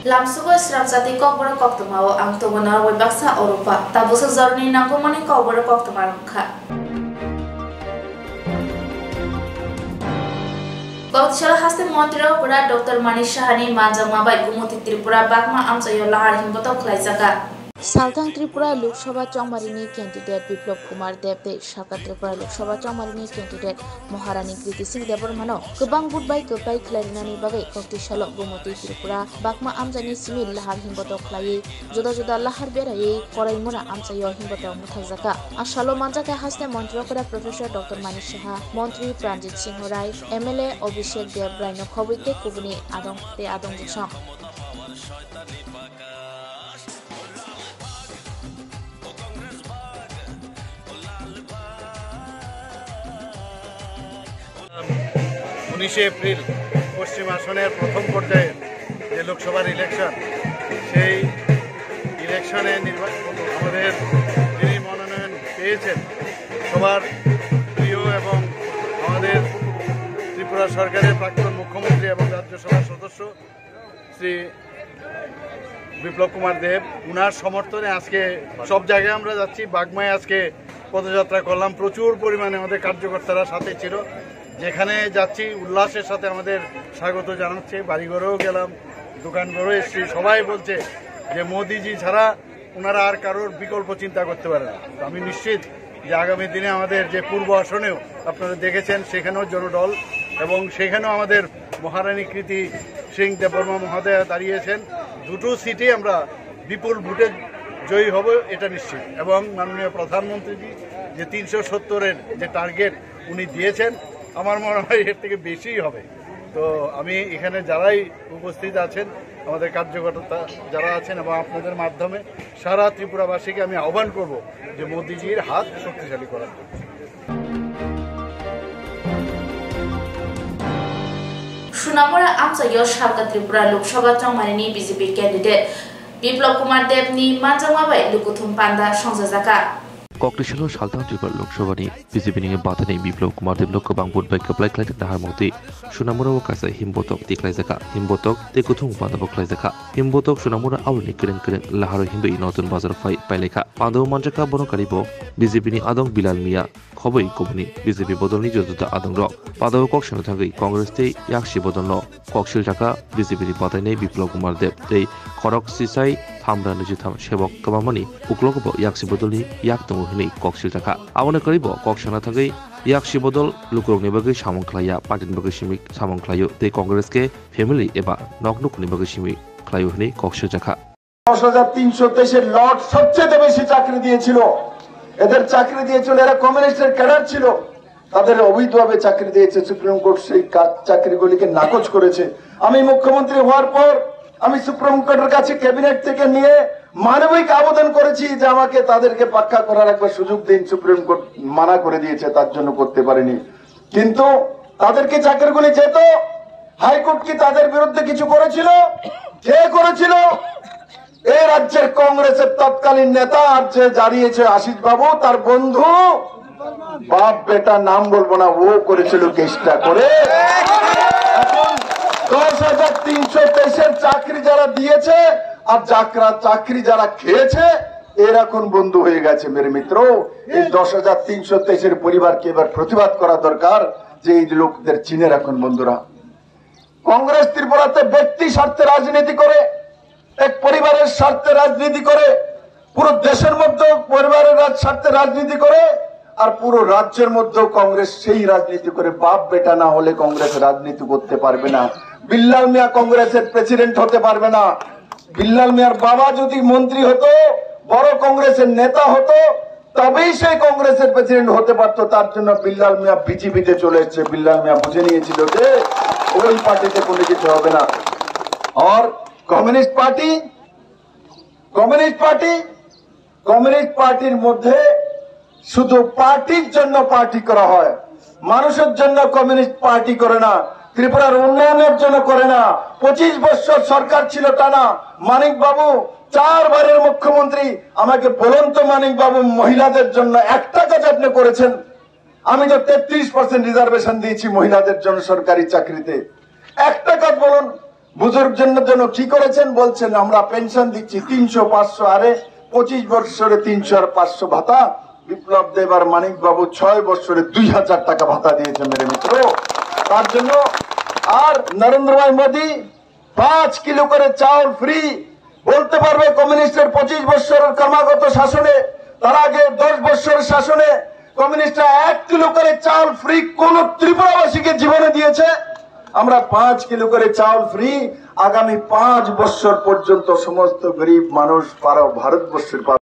Lamsugo Sramsati Kobra Koktamao, Antogona, Webasa Oropa, Tabusa Zorni Nakomani Kobra Koktamarka. Kautshala haste Montreal Pura Dr. Manish Shahani Manjama by Gumuti Tripura Bakma Amsayo Lahar Himboto Klaisaka. Saltang Tripura Lok Sabha Chongmarini candidate Biplop Kumar Debde Shaka Tripura Lok Sabha Chongmarini candidate Moharani Kriti Singh Debormano Kubang Budbai Kubai Klarinani Bagai Kokti Shalok Gumuti Tripura Bakma Amjani Simil Lahar Himboto Klai Joda Joda Lahar Beraye Korai Mura Amsayo Himboto Muthazaka Ashalo Manjaka haste Montreal Pura Professor Dr. Manish Shaha Montri Pranjit Singh Rai MLA Abhishek Dev Raino Khobite Kubuni Adong Te Adong Jisong April पश्चिम आसनेर प्रथम पर्याये जे Lok Sabha election সেই ইলেকশনে আমাদের যিনি মনোনয়ন পেয়েছেন সবার প্রিয় এবং আমাদের ত্রিপুরা সরকারের প্রাক্তন মুখ্যমন্ত্রী এবং রাজ্যসভার সদস্য শ্রী বিপ্লব কুমার দেব উনার সমর্থনে আজকে সব জায়গায় আমরা যাচ্ছি বাগমায় আজকে পদযাত্রা করলাম প্রচুর পরিমাণে আমাদের কার্যকর্তারা সাথে ছিল যেখানে যাচ্ছি উল্লাসের সাথে আমাদের স্বাগত জানাচ্ছে বাড়িঘরেও গেলাম দোকানঘরেও এসেছি সবাই বলছে যে মোদিজি ছাড়া ওনারা আর কারোর বিকল্প চিন্তা করতে পারে না আমি নিশ্চিত যে আগামী দিনে আমাদের যে পূর্ব আসনেও আপনারা দেখেছেন সেখানেও জনঢল এবং সেখানেও আমাদের মহারানী কৃতি সিং দেববর্মা মহোদয়া দাঁড়িয়েছেন দুটো সিটে আমরা বিপুল ভোটে জয়ী হব এটা নিশ্চিত এবং মাননীয় প্রধানমন্ত্রীজি যে ৩৭০-এর যে টার্গেট উনি দিয়েছেন আমার মনে হয় এর থেকে বেশিই হবে তো আমি এখানে যারাই উপস্থিত আছেন আমাদের কার্যকর্তা যারা আছেন এবং আপনাদের মাধ্যমে সারা ত্রিপুরাবাসীকে আমি আহ্বান করব যে মোদিজির হাত শক্তিশালী করার জন্য Sunamura Amsayo Shaka Tripura Lok Sabha Chongmarini BJP candidate Biplop Kumar Dev ni Manjama by Lukuthum Panda Songzazaka ককটেশাল সালতান ত্রিপুরা লোকসভানি বিজেপি নিয়ে বাতানি বিপ্লব কুমার দেব লোক বাংবুট বাই কাপ্লাই ক্লাইতে তাহার মতে সুনামুরা ও কাছে হিমবতক তিক্লাইজাকা হিমবতক তে কুথুং বান্দাবক ক্লাইজাকা হিমবতক সুনামুরা আউনি কেরেং কেরেং লাহার হিমবে নতুন বাজার পাইলেখা পান্দাও মানজাকা বনকারিব বিজেপি নি আদং বিলাল মিয়া খবই কবনি বিজেপি বদলনি যতটা আদং রক পাদাও কক সানো থাকি কংগ্রেস তে ইয়াকসি বদল ককশিল টাকা বিজেপি নি বাতাইনে বিপ্লব কুমার দেব তে খরক সিসাই থামরা নিজিথাম সেবক কমামানি উকলকব ইয়াকসি বদলনি ইয়াক দङ হনি ককশিল টাকা আবনে করিব ককসানা থাকি ইয়াকসি বদল লুকরংनि बागै सामंख्लाया पार्टीनि बागै सिमिक सामंख्लायो ते कांग्रेस के फैमिली एबा नकनुकनि बागै सिमिक ख्लायो हनि ककशिल टाका ১০৩২৩ লট সবচেয়ে বেশি চাকরি দিয়েছিল এদের চাকরি দিয়েছিল এরা কমিউনিস্টের ক্যাডার ছিল তাদের অবৈধভাবে চাকরি দিয়েছে সুপ্রিম কোর্ট সেই চাকরিগুলিকে নাকচ করেছে আমি মুখ্যমন্ত্রী হওয়ার পর আমি সুপ্রিম কোর্টের কাছে ক্যাবিনেট থেকে নিয়ে মানবিক আবেদন করেছি যে আমাকে তাদেরকে পাক্কা করার একবার সুযোগ দিন সুপ্রিম কোর্ট মানা করে দিয়েছে তার জন্য করতে পারেনি কিন্তু তাদেরকে চাকরিগুলি যেত হাইকোর্ট কি তাদের বিরুদ্ধে কিছু করেছিল কে করেছিল এই রাজ্যের কংগ্রেসের তৎকালীন নেতা আর যে দাঁড়িয়েছে আশিস বাবু তার বন্ধু বাপ বেটা নাম বলবো না ও করেছিল কেসটা করে ১০৩২৩ চাকরি যারা দিয়েছে আর চাকরি যারা খেয়েছে এরা এখন বন্ধু হয়ে গেছে মেরে মিত্র এই ১০৩২৩ পরিবারকে এবার প্রতিবাদ করা দরকার যে এই লোকদের চিনে রাখুন বন্ধুরা কংগ্রেস ত্রিপুরাতে ব্যক্তি স্বার্থে রাজনীতি করে এক পরিবারের স্বার্থে রাজনীতি করে পুরো দেশের মধ্যে পরিবারের স্বার্থে রাজনীতি করে আর পুরো রাজ্যের মধ্যে কংগ্রেস সেই রাজনীতি করে বাপ বেটা না হলে কংগ্রেস রাজনীতি করতে পারবে না বিল্লাল মিয়া কংগ্রেসের প্রেসিডেন্ট হতে পারবে না বিল্লাল মিয়ার বাবা যদি মন্ত্রী হতো বড় কংগ্রেসের নেতা হতো তবেই সেই কংগ্রেসের প্রেসিডেন্ট হতে পারতো তার জন্য বিল্লাল মিয়া বিজেপিতে চলে এসেছে বিল্লাল মিয়া বুঝে নিয়েছিল যে ওই পার্টিতে কোনো কিছু হবে না আর কমিউনিস্ট পার্টির মধ্যে শুধু পার্টির জন্য পার্টি করা হয় মানুষের জন্য কমিউনিস্ট পার্টি করে না ত্রিপুরার উন্নয়নের জন্য করে না ২৫ বছর সরকার ছিল টানা মানিক বাবু 4 বারের মুখ্যমন্ত্রী আমাকে বলুন তো মানিক বাবু মহিলাদের জন্য একটা কাজ আপনি করেছেন আমি তো 33% রিজার্ভেশন দিয়েছি মহিলাদের জন্য সরকারি চাকরিতে একটা কাজ বলুন বুজুর্গদের জন্য কি করেছেন বলছেন আমরা পেনশন দিচ্ছি 300-500, আরে 25 বছরে 300 আর 500 ভাতা। বিপ্লব দেব আর মানিক বাবু 6 বছরে 2000 টাকা ভাতা দিয়েছে মেরে মিত্র। তার জন্য আর নরেন্দ্র ভাই মোদী 5 কিলো করে চাউল ফ্রি। বলতে পারবে কমিউনিস্টের 25 বছরের ক্রমাগত শাসনে, তার আগে 10 বছরের শাসনে কমিউনিস্টরা 1 কিলো করে চাউল ফ্রি কোন ত্রিপুরাবাসীকে জীবনে দিয়েছে? আমরা 5 কিলো করে চাউল ফ্রি আগামী 5 বছর পর্যন্ত সমস্ত গরিব মানুষ ভারতবর্ষের পাবে।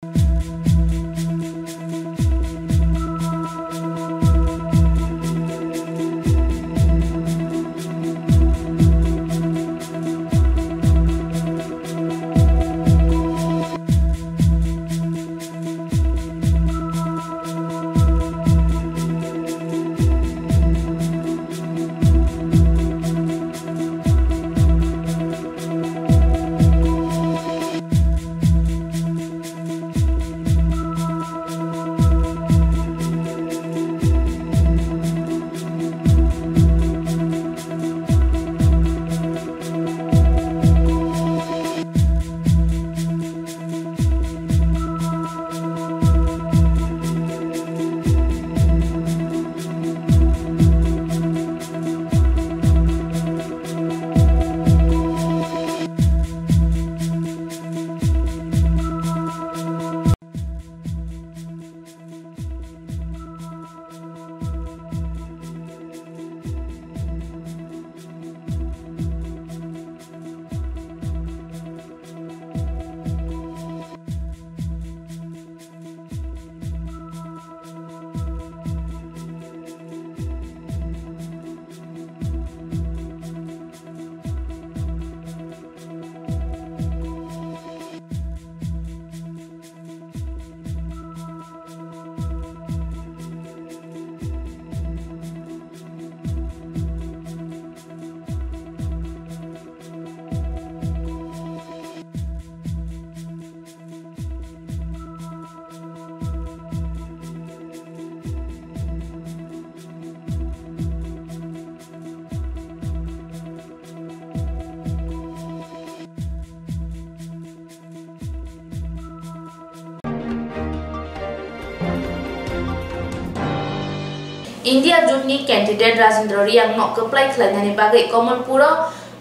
India Juni candidate Rajendra Riang nok keplai khlainani bagai Komalpura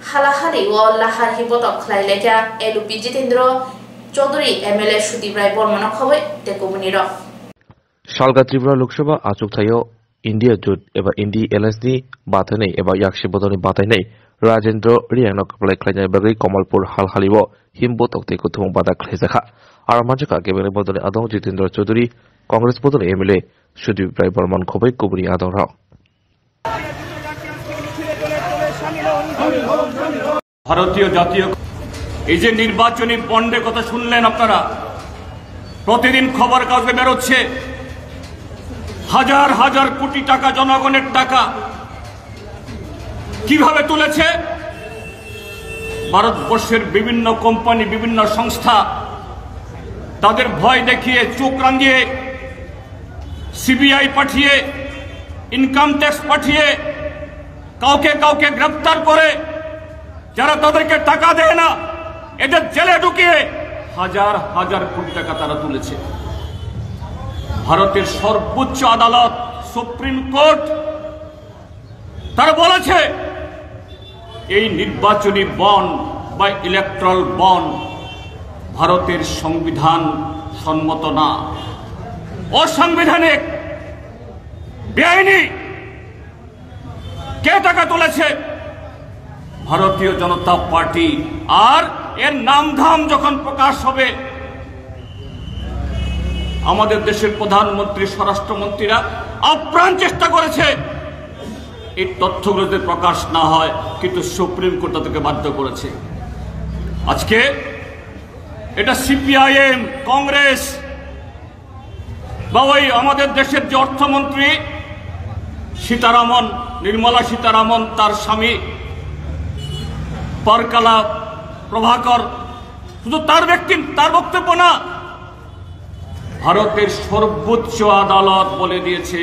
halahali wo lahar hibotok khlaileka LP Jitendra Chaudhary MLA Shudibrai Bormana khoboi tekomuniro Shalga Tripura Lok Sabha achuk thayo India Jut eba Indi LSD batanei eba yakshi bodoni batainei Rajendra Riang nok keplai khlainani bagai Komalpur halhali wo himbotok tekothum bada khlaijaka aramajaka gebele bodoni adong Jitendra Chaudhary Congress bodoni MLA Shudibrai Borman khoboi kuburi adong rao ভারতীয় জাতীয় এই যে নির্বাচনী বন্ডের কথা শুনলেন আপনারা প্রতিদিন খবর কাগজে বের হচ্ছে হাজার হাজার কোটি টাকা জনগণের টাকা কিভাবে তুলেছে ভারতবর্ষের বিভিন্ন কোম্পানি বিভিন্ন সংস্থা তাদের ভয় দেখিয়ে চোখ রাঙিয়ে সিবিআই পাঠিয়ে ইনকাম ট্যাক্স পাঠিয়ে কাউকে কাউকে গ্রেফতার করে যারা তাদেরকে টাকা দেয় না এদের জেলে ঢুকিয়ে হাজার হাজার কোটি টাকা তারা তুলেছে ভারতের সর্বোচ্চ আদালত সুপ্রিম কোর্ট তারা বলেছে এই নির্বাচনী বন্ড বা ইলেকট্রাল বন্ড ভারতের সংবিধান সম্মত না অসাংবিধানিক বেআইনি কে টাকা তুলেছে ভারতীয় জনতা পার্টি আর এর নামধাম যখন প্রকাশ হবে আমাদের দেশের প্রধানমন্ত্রী স্বরাষ্ট্রমন্ত্রীরা আপ্রাণ চেষ্টা করেছে এই তথ্যগুলো প্রকাশ না হয় কিন্তু সুপ্রিম কোর্ট তাদেরকে বাধ্য করেছে আজকে এটা সিপিআইএম কংগ্রেস বা ওই আমাদের দেশের যে অর্থমন্ত্রী সীতারামন নির্মলা সীতারামন তার স্বামী পরকালা প্রভাকর শুধু তার বক্তব্য না ভারতের সর্বোচ্চ আদালত বলে দিয়েছে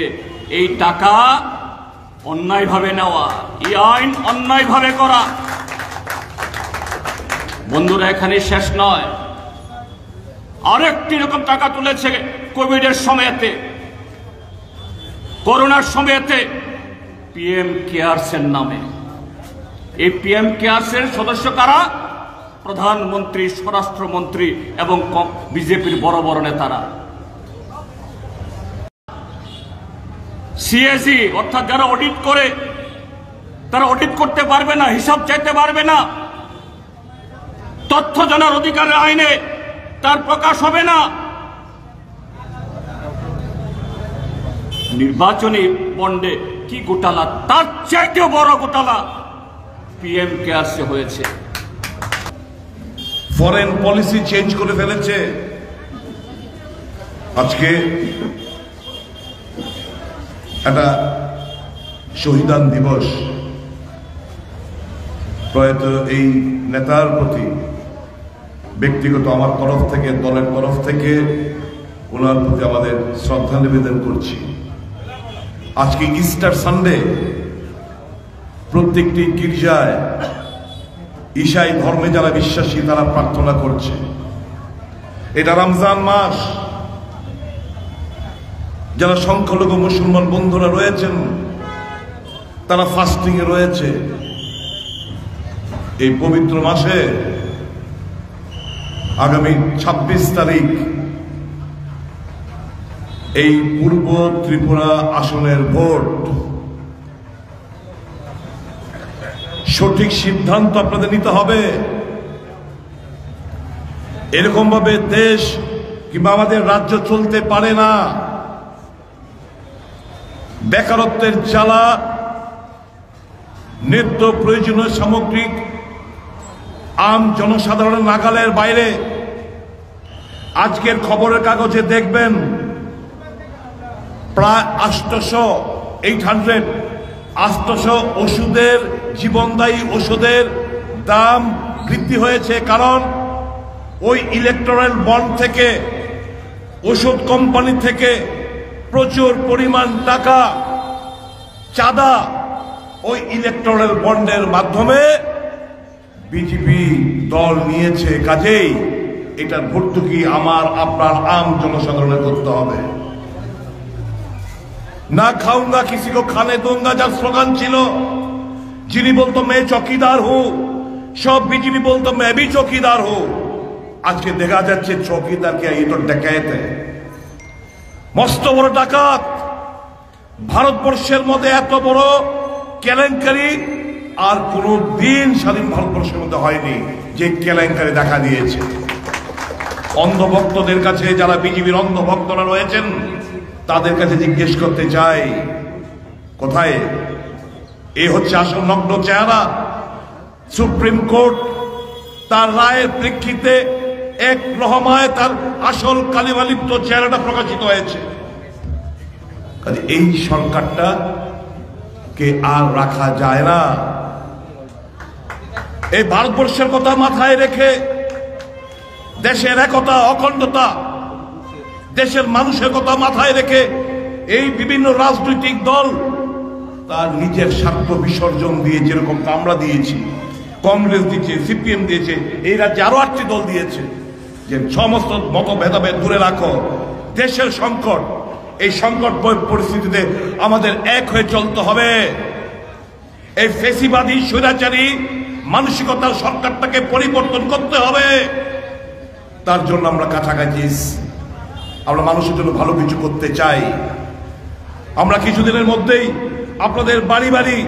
এই টাকা অন্যায়ভাবে নেওয়া এই আইন অন্যায়ভাবে করা বন্ধুরা, এখানে শেষ নয়, আরেকটি রকম টাকা তুলেছে কোভিডের সময়তে, করোনার সময়তে পিএম কেয়ারসের নামে। এই পিএম কেয়ারসের সদস্য কারা? প্রধানমন্ত্রী, স্বরাষ্ট্রমন্ত্রী এবং বিজেপির বড় বড় নেতারা। সিএসি অর্থাৎ যারা অডিট করে, তারা অডিট করতে পারবে না, হিসাব চাইতে পারবে না। তথ্য জানার অধিকারের আইনে তার প্রকাশ হবে না। নির্বাচনী বন্ডে কি ঘোটালা, তার চাইতেও বড় ঘোটালা পিএম কেয়ারসে হয়েছে। ফরেন পলিসি চেঞ্জ করে ফেলেছে। আজকে একটা শহীদান দিবস, প্রয়াত এই নেতার প্রতি ব্যক্তিগত আমার তরফ থেকে, দলের তরফ থেকে ওনার প্রতি আমাদের শ্রদ্ধা নিবেদন করছি। আজকে ইস্টার সানডে, প্রত্যেকটি গির্জায় ঈশাই ধর্মে যারা বিশ্বাসী তারা প্রার্থনা করছে। এটা রমজান মাস, যারা সংখ্যালঘু মুসলমান বন্ধুরা রয়েছেন তারা ফাস্টিং এ রয়েছে। এই পবিত্র মাসে আগামী 26 তারিখ এই পূর্ব ত্রিপুরা আসনের ভোট। সঠিক সিদ্ধান্ত আপনাদের নিতে হবে। এরকম ভাবে দেশ কিংবা আমাদের রাজ্য চলতে পারে না। বেকারত্বের জ্বালা, নিত্য প্রয়োজনীয় সামগ্রিক আম জনসাধারণের নাগালের বাইরে। আজকের খবরের কাগজে দেখবেন প্রায় 800 ওষুধের, জীবনদায়ী ওষুধের দাম বৃদ্ধি হয়েছে। কারণ ওই ইলেকট্রাল বন্ড থেকে, ওষুধ কোম্পানি থেকে প্রচুর পরিমাণ টাকা চাঁদা ওই ইলেকট্রাল বন্ডের মাধ্যমে বিজেপি দল নিয়েছে। কাজেই এটার ভর্তুকি আমার আপনার আম জনসাধারণের করতে হবে। না খাউঙ্গা কিসি কো খানে दूंगा যার স্লোগান ছিল, যিনি বলতো মে চৌকিদার হু, সব বিজেপি বলতো মে ভি চৌকিদার হু। আজকে দেখা যাচ্ছে চৌকিদার কে এই তো ডাকাত, মস্ত বড় ডাকাত। ভারতবর্ষের মধ্যে এত বড় কেলেঙ্কারি আর কোন দিন স্বাধীন ভারতবর্ষের মধ্যে হয়নি যে কেলেঙ্কারি দেখা দিয়েছে। অন্ধভক্তদের কাছে, যারা বিজেপির অন্ধভক্তরা রয়েছেন তাদের কাছে জিজ্ঞেস করতে চাই, কোথায় এই হচ্ছে আসল নগ্ন চেহারা। সুপ্রিম কোর্ট তার রায়ের প্রেক্ষিতে এক রহমায় তার আসল কালিমালিপ্ত চেহারাটা প্রকাশিত হয়েছে। এই সরকারটা কে আর রাখা যায় না। এই ভারতবর্ষের কথা মাথায় রেখে, দেশের একতা, অখণ্ডতা, দেশের মানুষের কথা মাথায় রেখে এই বিভিন্ন রাজনৈতিক দল তার নিজের স্বার্থ বিসর্জন দিয়ে, যেরকম আমরা দিয়েছি, কংগ্রেস দিয়েছে, সিপিএম দিয়েছে, এই রাজ্যে আরো 8টি দল দিয়েছে, যে সমস্ত মত ভেদাভেদ দূরে রাখো। দেশের সংকট, এই সংকট পরিস্থিতিতে আমাদের এক হয়ে চলতে হবে। এই ফেসিবাদী স্বৈরাচারী মানসিকতার সরকারটাকে পরিবর্তন করতে হবে। তার জন্য আমরা কাছাকাছি, আমরা মানুষের জন্য ভালো কিছু করতে চাই। আমরা কিছুদিনের মধ্যেই আপনাদের বাড়ি বাড়ি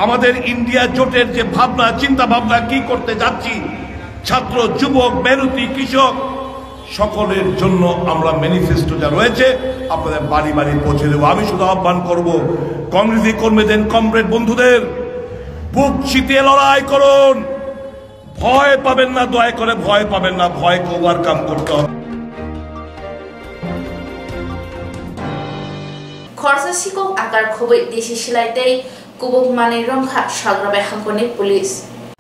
আমাদের ইন্ডিয়া জোটের যে ভাবনা, চিন্তা ভাবনা কি করতে যাচ্ছি, ছাত্র, যুবক, মেহনতি, কৃষক সকলের জন্য আমরা ম্যানিফেস্টো যা রয়েছে আপনাদের বাড়ি বাড়ি পৌঁছে দেবো। আমি শুধু আহ্বান করব, কংগ্রেসী কর্মীদের, কমরেড বন্ধুদের, বুক চিতিয়ে লড়াই করুন। ভয় পাবেন না, দয়া করে ভয় পাবেন না, ভয়কে ওভারকাম করতে হবে। খরচা শিকক আকার খুবই দেশি সিলাইতেই কুবুক মানে রংখা সাগ্রাবে হাঙ্কনি police.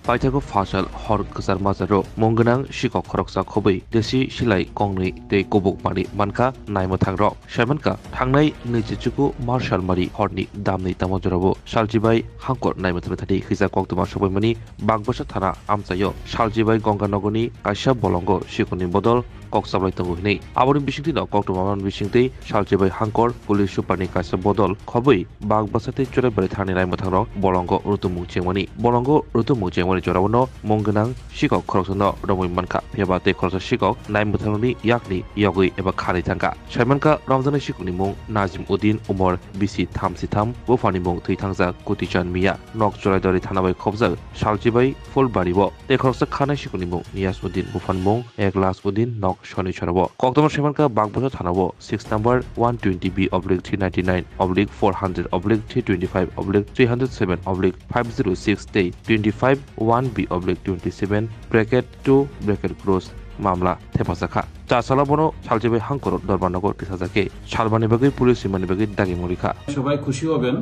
paithago fasal hor ksar mazaro mongganang sikok khoroksa khobai desi silai kongnei tei kobok mari manka naimo thangrok saimanka thangnai neichichuku marshal mari horni damnei tamojorabo saljibai hangkor naimo thani khisa koktuma sobaimani bagbasa thana amchayo saljibai gangganagoni kaisa bolongo sikoni bodol koksablai tongo hinei aboni bisingti no koktumaman bisingtei saljibai hangkor police superni kaisa bodol khobai bagbasate chore bare thani naimo thangrok bolongo rutumung chengmani bolongo rutumung chengmani jorabono mongganang sikok khoroksono romoi manka phebate khoroksa sikok naimo thangrokni yakni yogoi eba khari thangka saimanka ramjani sikoni mung Nazim Uddin Umar bisi thamsitham bofani mung thangja Kutichan Mia nok choraidori thanabai khobjak saljibai fulbaribo te khoroksa khanai sikoni mung Niyasuddin bofan mung Eglas Uddin nok shoni chorabo koktoma saimanka bagbasa thanabo 6 number 120B/399/400/325/307/506 day 25 1B/27 bracket 2 bracket cross মামলা থেপাসাখা চাসালা বনো সালজিবাই হাঙ্কর দরবারনগর তিসাজাকে সালবানি বাগৈ police সীমানি বাগৈ দাগি মরিখা সবাই খুশি হবেন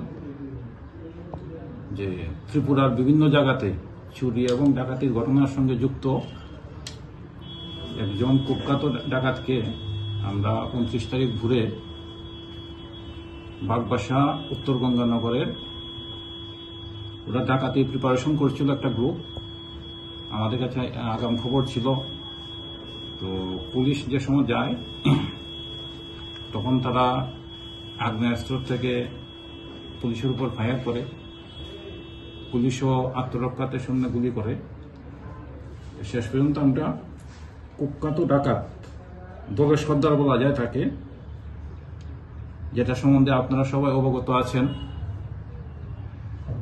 যে ত্রিপুরার বিভিন্ন জায়গাতে চুরি এবং ডাকাতির ঘটনার সঙ্গে যুক্ত একজন কুখ্যাত ডাকাতকে আমরা 29 তারিখ ভোরে বাগবাসা উত্তর গঙ্গানগরের ওরা ডাকাতি প্রিপারেশন করছিল একটা গ্রুপ আমাদের কাছে আগাম খবর ছিল তো পুলিশ যে সময় যায় তখন তারা আগ্নেয়াস্ত্র থেকে পুলিশের উপর ফায়ার করে পুলিশও আত্মরক্ষাতে সামনে গুলি করে শেষ পর্যন্ত আমরা কুখ্যাত ডাকাত দলের সর্দার বলা যায় থাকে যেটা সম্বন্ধে আপনারা সবাই অবগত আছেন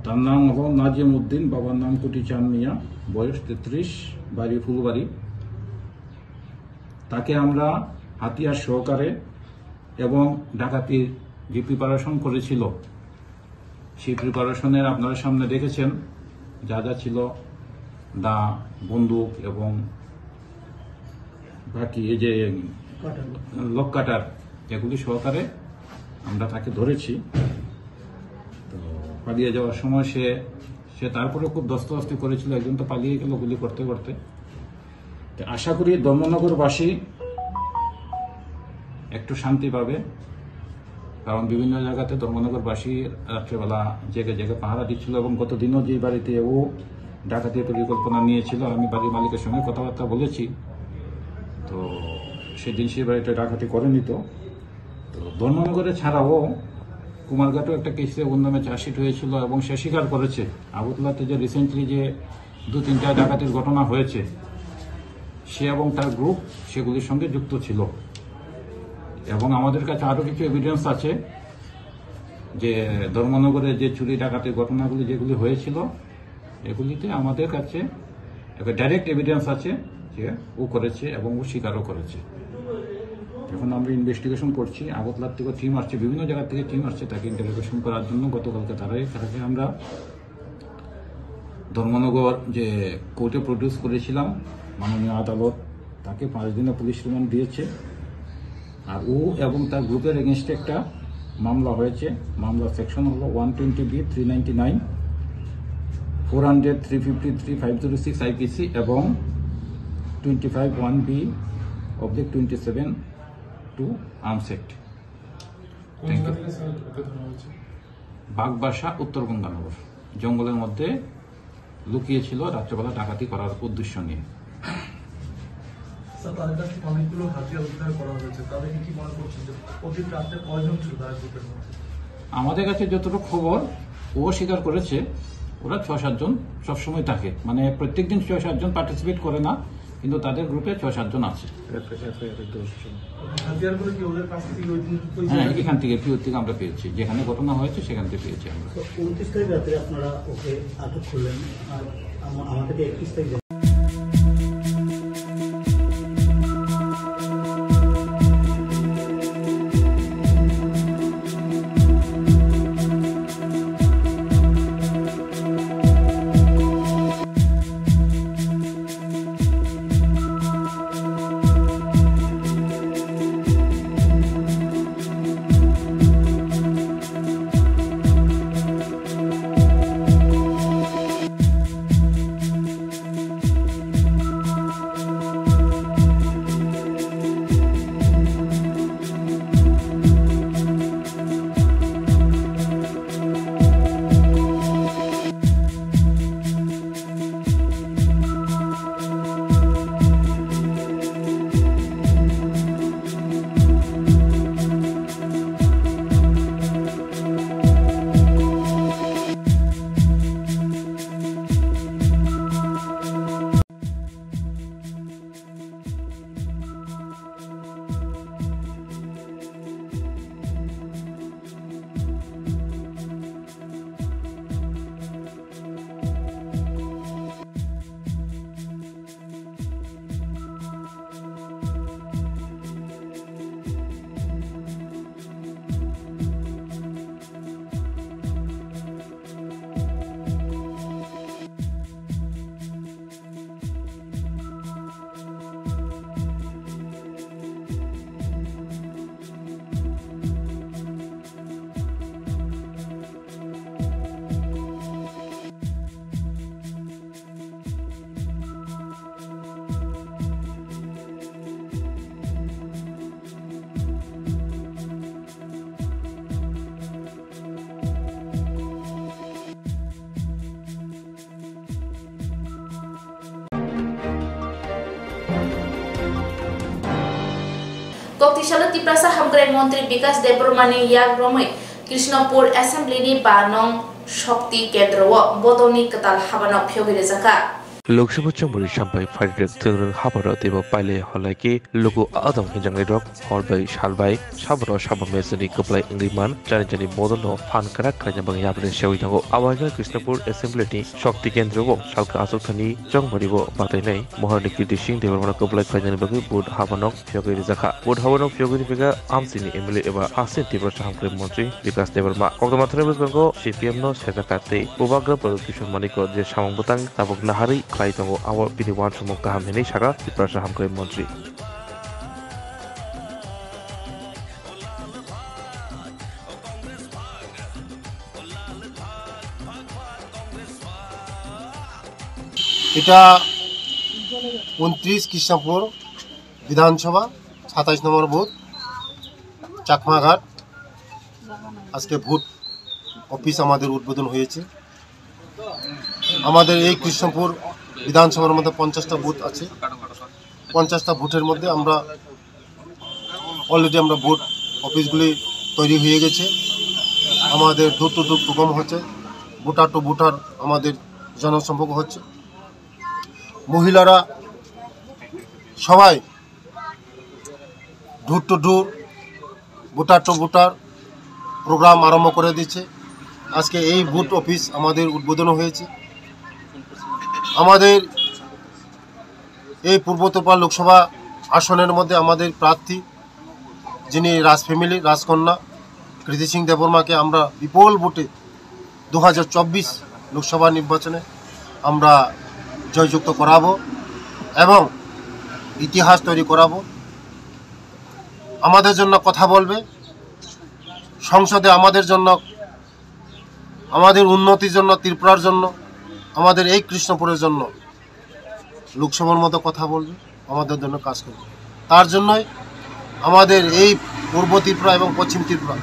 তার নাম হল নাজিম উদ্দিন বাবার নাম কুটিচাঁদ মিয়া বয়স 33 বাড়ি ফুলবাড়ি তাকে আমরা হাতিয়ার সহকারে এবং ডাকাতির যে প্রিপারেশন করেছিল সেই প্রিপারেশনের আপনারা সামনে দেখেছেন যা যা ছিল দা বন্দুক এবং বাকি এই যে লক কাটার এগুলি সহকারে আমরা তাকে ধরেছি তো পালিয়ে যাওয়ার সময় সে তারপরে খুব দস্তদস্তি করেছিল একজন তো পালিয়ে গেল গুলি করতে করতে আশা করি ধর্মনগরবাসী একটু শান্তি পাবে কারণ বিভিন্ন জায়গাতে ধর্মনগরবাসী রাত্রেবেলা জেগে জেগে পাহারা দিচ্ছিল এবং গত দিনও যে বাড়িতে ও ডাকাতির পরিকল্পনা নিয়েছিল আমি বাড়ির মালিকের সঙ্গে কথাবার্তা বলেছি তো সেদিন সেই বাড়িটা ডাকাতি করেনি তো ধর্মনগরে ছাড়াও কুমারঘাটেও একটা কেসে ওর নামে চার্জশিট হয়েছিল এবং সে স্বীকার করেছে আগরতলাতে যে রিসেন্টলি যে 2-3টা ডাকাতির ঘটনা হয়েছে সে এবং তার গ্রুপ সেগুলির সঙ্গে যুক্ত ছিল এবং আমাদের কাছে আরো কিছু এভিডেন্স আছে যে ধর্মনগরে যে চুরি ডাকাতির ঘটনাগুলি যেগুলি হয়েছিল এগুলিতে আমাদের কাছে একটা ডাইরেক্ট এভিডেন্স আছে যে ও করেছে এবং ও স্বীকারও করেছে এখন আমরা ইনভেস্টিগেশন করছি আগরতলার থেকে টিম আসছে বিভিন্ন জায়গা থেকে টিম আসছে তাকে ইন্টারোগেশন করার জন্য গতকালকে তাকে আমরা ধর্মনগর যে কোর্টে প্রডিউস করেছিলাম মাননীয় আদালত তাকে 5 দিনের পুলিশ রিমান্ড দিয়েছে আর ও এবং তার গ্রুপের এগেনস্টে একটা মামলা হয়েছে মামলার সেকশন হলো 120B/399 400-353-506 IPC এবং 25(1B)/27 টু আর্মস অ্যাক্ট বাগবাসা উত্তর গঙ্গানগর জঙ্গলের মধ্যে লুকিয়েছিল রাত্রেবেলা ডাকাতি করার উদ্দেশ্য নিয়ে আমাদের কাছে যতটুকু খবর ও স্বীকার করেছে ওরা 6-7 জন সবসময় থাকে মানে প্রত্যেকদিন 6-7 জন পার্টিসিপেট করে না কিন্তু তাদের গ্রুপে 6-7 জন আছে হ্যাঁ এখান থেকে পিওর থেকে আমরা পেয়েছি যেখানে ঘটনা হয়েছে সেখান থেকে পেয়েছি আমরা 29 তারিখ রাতে আপনারা ওকে আটক করলেন আর আমাদের 31 তারিখ অফিসিয়াল তিপ্রাসা হামগ্রে মন্ত্রী বিকাশ দেববর্মানি ইয়াগ্রমে কৃষ্ণপুর অ্যাসেম্বলিনি 12 নং শক্তি কেন্দ্র বদনি কতাল হাবানক ফিয়গিরে জাকা लोकसभा चंबरी सामपाई फाइरेट थोंग्रों हाबरो तेबो पाइले हलाइके लोगो आदम हिंजांगले रक हरबाई सालबाई साबरो साबमेसनि कप्लाय इंग्रिमान जानि मदनो फान करा खायजाबां याबरे सेवि थांगो आवाजा कृष्णपुर एसेम्बलिनि शक्ति केन्द्रगो सालका आसुखानि चंबरिगो बातायनाय महरनि कीर्ति सिंह देबरमाना कप्लाय खायजानि बागै बुध हाबानक फियगरि जाखा बुध हाबानक फियगरि बेगा आमसिनि एमएलए एबा हासिन तिब्रसा हामग्रे मंत्री विकास देबरमा कक्तमाथारे बेगो सीपीएम नो सेक्रेटारि उबाग्र प्रदुकिसन मानिको जे सामंबतां ताबक नाहारि खाइतंगो आवर बिनिवान समक गाहाम हेनै सागा तिब्रसा हामग्रे मंत्री এটা 29 কৃষ্ণপুর বিধানসভা 27 নম্বর বুথ চাকমাঘাট আজকে ভোট অফিস আমাদের উদ্বোধন হয়েছে। আমাদের এই কৃষ্ণপুর বিধানসভার মধ্যে 50টা বুথ আছে। 50টা বুথের মধ্যে আমরা অলরেডি ভোট অফিসগুলি তৈরি হয়ে গেছে। আমাদের দূর টু দূর প্রোগ্রাম হচ্ছে, ভোটার টু ভোটার আমাদের জনসম্পর্ক হচ্ছে। মহিলারা সবাই door to door voter to voter program আরম্ভ করে দিচ্ছে। আজকে এই বুথ অফিস আমাদের উদ্বোধন হয়েছে। আমাদের এই পূর্ব তোপা লোকসভা আসনের মধ্যে আমাদের প্রার্থী যিনি রাজ ফ্যামিলি রাজকন্যা কৃতি সিং দেববর্মাকে আমরা বিপুল ভোটে 2024 লোকসভা নির্বাচনে আমরা জয়যুক্ত করাবো এবং ইতিহাস তৈরি করাবো। আমাদের জন্য কথা বলবে, সংসদে আমাদের জন্য, আমাদের উন্নতির জন্য, ত্রিপুরার জন্য, আমাদের এই কৃষ্ণপুরের জন্য লোকসভার মতো কথা বলবে, আমাদের জন্য কাজ করবে। তার জন্যই আমাদের এই পূর্ব ত্রিপুরা এবং পশ্চিম ত্রিপুরা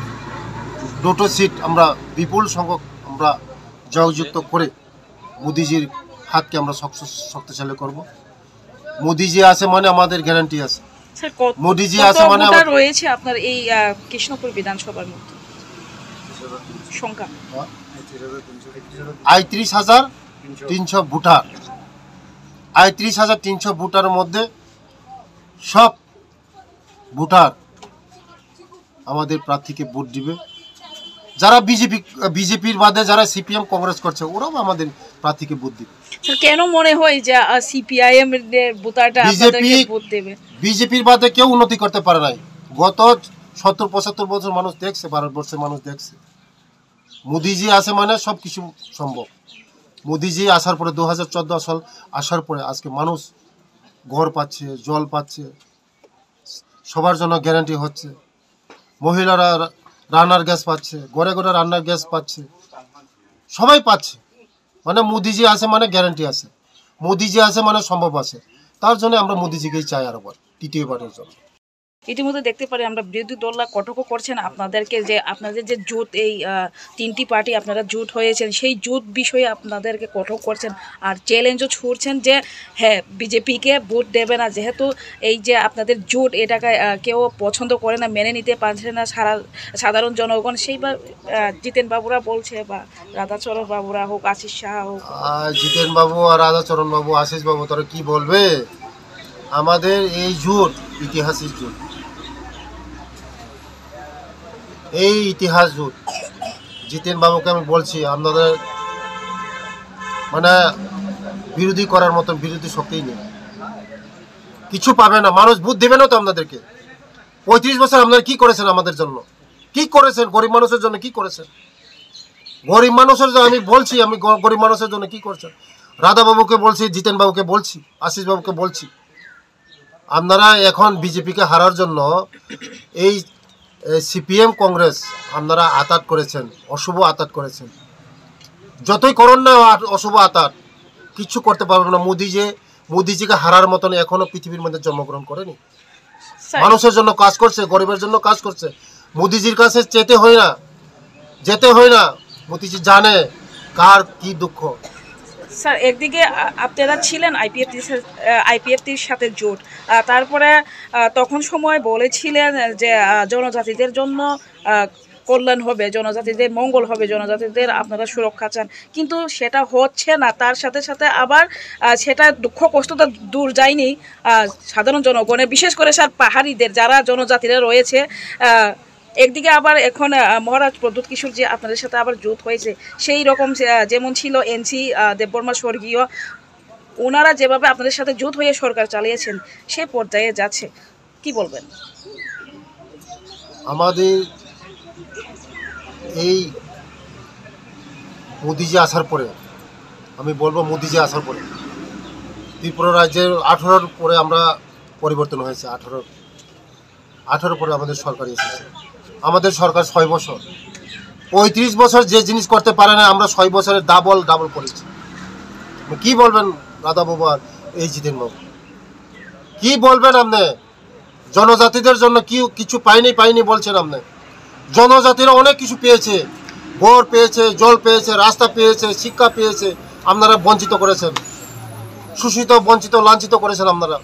দুটো সিট আমরা বিপুল সংখ্যক আমরা জয়যুক্ত করে মোদিজির হাতকে আমরা শক্তিশালী করব। মোদিজি আছে মানে আমাদের গ্যারান্টি আছে। মোদিজি আছে মানে রয়েছে আপনার এই কৃষ্ণপুর বিধানসভার মধ্যে সংখ্যা ৩৮,৩০০ ভোটার। ৩৮,৩০০ ভোটারের মধ্যে সব ভোটার আমাদের প্রার্থীকে ভোট দিবে। যারা বিজেপির বাদে যারা সিপিএম কংগ্রেস করছে ওরাও আমাদের প্রার্থীকে ভোট দিবে। কেন মনে হয় যে সিপিআইএম এর ভোটারটা আপনাদেরকে ভোট দেবে? বিজেপির বাদে কেউ উন্নতি করতে পারে নাই। গত ৭০-৭৫ বছর মানুষ দেখছে, ভারতবর্ষের মানুষ দেখছে মোদিজি আসে মানে সব কিছু সম্ভব। মোদিজি আসার পরে 2014 সাল আসার পরে আজকে মানুষ ঘর পাচ্ছে, জল পাচ্ছে, সবার জন্য গ্যারান্টি হচ্ছে। মহিলারা রান্নার গ্যাস পাচ্ছে, ঘরে ঘরে রান্নার গ্যাস পাচ্ছে, সবাই পাচ্ছে। মানে মোদিজি আসে মানে গ্যারান্টি আছে, মোদিজি আসে মানে সম্ভব আছে। তার জন্য আমরা মোদিজিকেই চাই আরবার তৃতীয়বারের জন্য। ইতিমধ্যে দেখতে পারি আমরা বিরোধী দলরা কটকও করছেন আপনাদেরকে, যে আপনাদের যে জোট এই 3টি পার্টি আপনারা জোট হয়েছেন সেই জোট বিষয়ে আপনাদেরকে কটক করছেন আর চ্যালেঞ্জও ছুড়ছেন যে হ্যাঁ বিজেপিকে ভোট দেবে না, যেহেতু এই যে আপনাদের জোট এটাকে কেউ পছন্দ করে না, মেনে নিতে পারছে না সাধারণ জনগণ। সেইবার জিতেন বাবুরা বলছে বা রাধাচরণ বাবুরা হোক, আশিস সাহা হোক। জিতেন বাবু আর রাধাচরণ বাবু, আশিস বাবু তারা কি বলবে? আমাদের এই জোট ঐতিহাসিক জোট, এই ইতিহাস জোট। জিতেন বাবুকে আমি বলছি আপনাদের মানে বিরোধী করার মতন বিরোধী শক্তিই নেই, কিছু পাবে না, মানুষ ভোট দেবে না তো আপনাদেরকে। 35 বছর আপনারা কি করেছেন আমাদের জন্য, কি করেছেন গরিব মানুষের জন্য, কি করেছেন গরিব মানুষের জন্য? আমি বলছি আমি গরিব মানুষের জন্য কি করছেন। রাধা বাবুকে বলছি, জিতেন বাবুকে বলছি, আশিস বাবুকে বলছি, আপনারা এখন বিজেপিকে হারার জন্য এই সিপিএম কংগ্রেস আপনারা আতাত করেছেন, অশুভ আতাত করেছেন। যতই করুন না অশুভ আতাত, কিছু করতে পারবেন না। মোদিজিকে হারার মতন এখনো পৃথিবীর মধ্যে জন্মগ্রহণ করেনি। মানুষের জন্য কাজ করছে, গরিবের জন্য কাজ করছে। মোদিজির কাছে যেতে হয় না। মোদিজি জানে কার কি দুঃখ, স্যার একদিকে আপনারা ছিলেন আইপিএফটির সাথে জোট, তারপরে তখন সময় বলেছিলেন যে জনজাতিদের জন্য কল্যাণ হবে, জনজাতিদের মঙ্গল হবে, জনজাতিদের আপনারা সুরক্ষা চান, কিন্তু সেটা হচ্ছে না। তার সাথে সাথে আবার সেটা দুঃখ কষ্টটা দূর যায়নি সাধারণ জনগণের, বিশেষ করে স্যার পাহাড়িদের যারা জনজাতিরা রয়েছে। একদিকে আবার এখন মহারাজ প্রদ্যুৎ কিশোর যে আপনাদের সাথে আবার জোট হয়েছে, সেই রকম যেমন ছিল এনসি দেববর্মা স্বর্গীয়, ওনারা যেভাবে আপনাদের সাথে জোট হয়ে সরকার চালিয়েছেন সে পর্যায়ে যাচ্ছে, কি বলবেন? আমাদের এই মোদিজি আসার পরে, আমি বলবো মোদিজি আসার পরে ত্রিপুরা রাজ্যের 18-র পরে আমরা পরিবর্তন হয়েছে। 18 পরে আমাদের সরকার এসেছে। আমাদের সরকার 6 বছর, 35 বছর যে জিনিস করতে পারে না আমরা 6 বছরে ডাবল করেছি। কি বলবেন দাদা বাবু আর এই জিতেন বাবু, কি বলবেন আপনি? জনজাতিদের জন্য কিছু পাইনি বলছেন আপনি। জনজাতিরা অনেক কিছু পেয়েছে, ঘর পেয়েছে, জল পেয়েছে, রাস্তা পেয়েছে, শিক্ষা পেয়েছে, আপনারা বঞ্চিত করেছেন, শোষিত, বঞ্চিত, লাঞ্ছিত করেছেন। আপনারা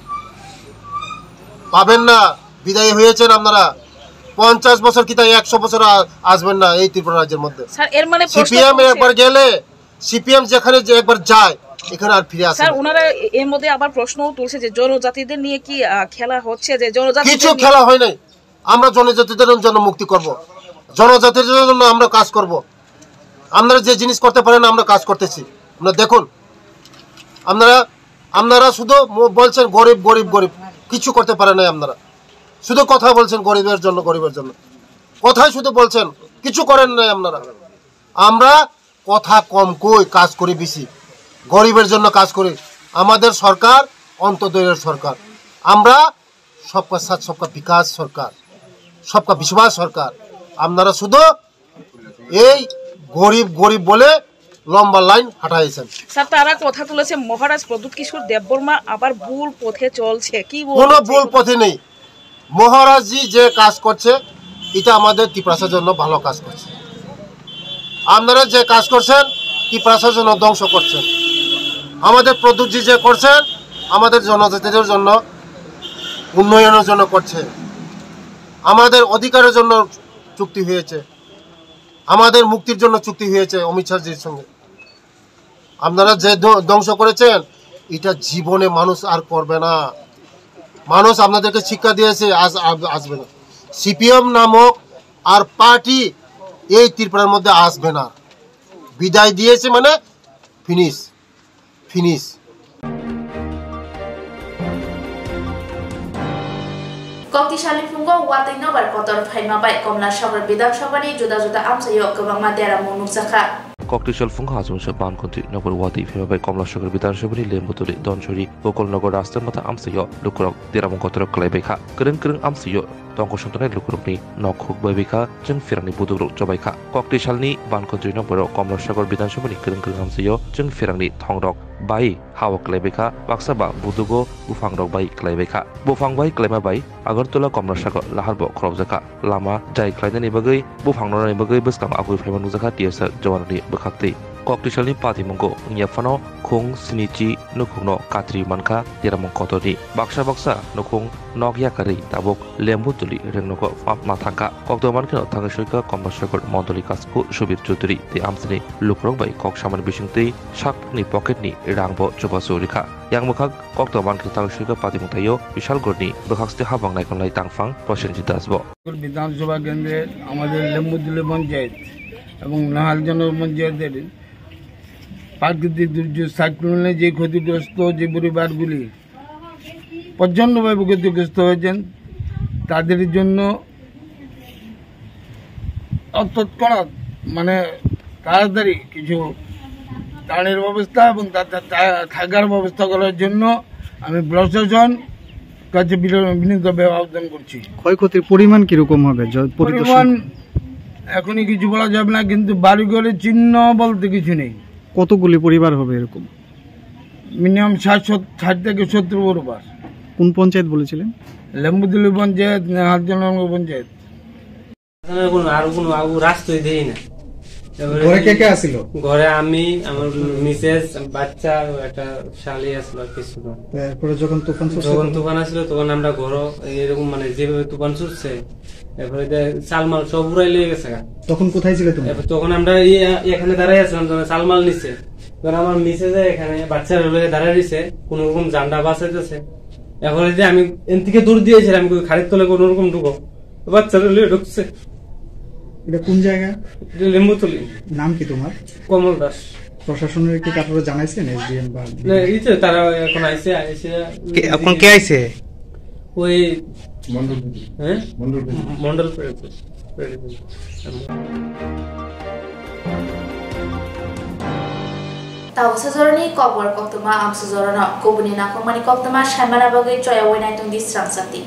পাবেন না, বিদায় হয়েছেন আপনারা। 50 বছর কি তাই 100 বছর আসবেন না এই ত্রিপুরা রাজ্যের মধ্যে। সিপিএম একবার গেলে, সিপিএম যেখানে যে একবার যায় এখানে আর ফিরে আসে। স্যার ওনারা এর মধ্যে আবার প্রশ্নও তুলছে যে জনজাতিদের নিয়ে কি খেলা হচ্ছে, যে জনজাতি কিছু খেলা হয় নাই। আমরা জনজাতিদের জন্য মুক্তি করব, জনজাতিদের জন্য আমরা কাজ করব। আপনারা যে জিনিস করতে পারেন আমরা কাজ করতেছি। আপনারা দেখুন, আপনারা শুধু বলছেন গরিব গরিব গরিব, কিছু করতে পারেন নাই। আপনারা শুধু কথা বলছেন গরিবের জন্য, কথাই শুধু বলছেন, কিছু করেন নাই আপনারা। আমরা কথা কম কই, কাজ করি বেশি, গরিবের জন্য কাজ করি। আমাদের সরকার অন্তোদয়ের সরকার, আমরা সবকা সাথ সবকা বিকাশ সরকার, সবকা বিশ্বাস সরকার। আপনারা শুধু এই গরিব বলে লম্বা লাইন হাঁটাইছেন। স্যার তারা কথা তুলেছে মহারাজ প্রদ্যুৎ কিশোর দেববর্মা আবার ভুল পথে চলছে, কি কোনো ভুল পথে নেই। মহারাজজি যে কাজ করছে এটা আমাদের ত্রিপুরার জন্য ভালো কাজ করছে। আপনারা যে কাজ করছেন ত্রিপুরার জন্য ধ্বংস করছেন। আমাদের প্রদ্যুৎজি যে করছেন আমাদের জনজাতিদের জন্য উন্নয়নের জন্য করছে, আমাদের অধিকারের জন্য চুক্তি হয়েছে, আমাদের মুক্তির জন্য চুক্তি হয়েছে অমিত শাহজির সঙ্গে। আপনারা যে ধ্বংস করেছেন এটা জীবনে মানুষ আর করবে না। মানুষ আপনাদেরকে শিক্ষা দিয়েছে, আসবে না। সিপিএম নামক আর পার্টি এই ত্রিপুরার মধ্যে আসবে না। বিদায় দিয়েছে মানে finish. Koktisali Fungo Watai Nobar Kotor Faimabai Komla Shagar Bidanshabani Juda Amsayo Kabama Dera Munusaka. Koktisal Funga Hazumsha Ban Country Nobel Wati Faimabai Komla Shagar Bidanshabani Lembuturi Donchuri Bokol Nogor Rastamata Amsayo Lukurok Deramun Kotor Kalebeka Keren Amsayo Tongko Shantone Lukurokni Nokhuk Babika Jeng Firani Buduru Jobaika Koktisalni Ban Country Nobel Komla Shagar Bidanshabani Keren Amsayo Jeng Firani Tongrok Bai Hawa Kalebeka Baksaba Budugo Bufangrok Bai Kalebeka Bufang Bai Kalema Bai Agartula Komla Shagar Laharbo Krobzaka Lama Jai Klainani Bagai Bufangroni Bagai Buskam Abu Famanuzaka Tiasa Jawarani Bakakti Koktisalni Pati Mungo Nyafano Kung Sinichi Nukungno Katri Manka Diramon Kotori Baksa Nukung Nogya Kari Tabok Lembutuli Renoko Mataka Koktomanka Tangashuka Komla Shagar Mondoli Kasku Shubir Chudri The Amsani Lukrok Bai Kok Shaman Bishingti Shak Ni Pocket Ni Rangbo Chobasurika Yang Mukak Koktomanka Tangashuka Pati Mutayo Vishal Gorni Bakaksti Habang Naikonlai Tangfang Proshenji Dasbo বিধানসভা কেন্দ্রে আমাদের লেম্বুতুলি পঞ্চায়েত এবং নাহালজন পঞ্চায়েতের প্রাকৃতিক দুর্যোগ সাইক্লোনে যে ক্ষতিগ্রস্ত যে পরিবারগুলি প্রচণ্ডভাবে ক্ষতিগ্রস্ত হয়েছেন তাদের জন্য তৎক্ষণাৎ মানে তাড়াতাড়ি কিছু ত্রাণের ব্যবস্থা এবং থাকার ব্যবস্থা করার জন্য আমি প্রশাসন কাছে বিনীতভাবে আবেদন করছি। ক্ষয়ক্ষতির পরিমাণ কিরকম হবে? পরিমাণ এখনই কিছু বলা যাবে না, কিন্তু বাড়িঘরের চিহ্ন বলতে কিছু নেই। কতগুলি পরিবার হবে এরকম? মিনিমাম 60 থেকে 70 পরিবার। কোন পঞ্চায়েত বলেছিলেন? লেম্বুতুলি পঞ্চায়েত, নেহালজনগর পঞ্চায়েত। আর কোনো রাস্তাই দেই না, ঘরে কে কে আসিল? ঘরে আমি, আমার মিসেস, বাচ্চা, একটা শালি আসলো কিছু। তারপরে যখন তুফান আসলো তখন আমরা ঘর এরকম মানে যেভাবে তুফান ছুটছে এরপরে চালমাল সব উড়াই লেগে গেছে। তখন কোথায় ছিল তুমি? তখন আমরা এখানে দাঁড়াই আসলাম, চালমাল নিচে। তখন আমার মিসেস এখানে বাচ্চারা দাঁড়াই দিছে, কোন রকম জান্ডা বাঁচাইতেছে। এরপরে যে আমি এন থেকে দূর দিয়েছিলাম খাড়ির তলে কোন রকম ঢুকো, বাচ্চারা ঢুকছে। এটা কোন জায়গা? লেম্বুতলি। নাম কি তোমার? কমল দাস। প্রশাসনের কি কারোর জানাইছেন? এসডিএম বা তারা এখন আইছে। এখন কে আইছে? ওই Mondal Tau sejoroni kobor koktuma am sejorona kobuni nakong mani koktuma shaimana bagai coya wenai tung di Srangsati.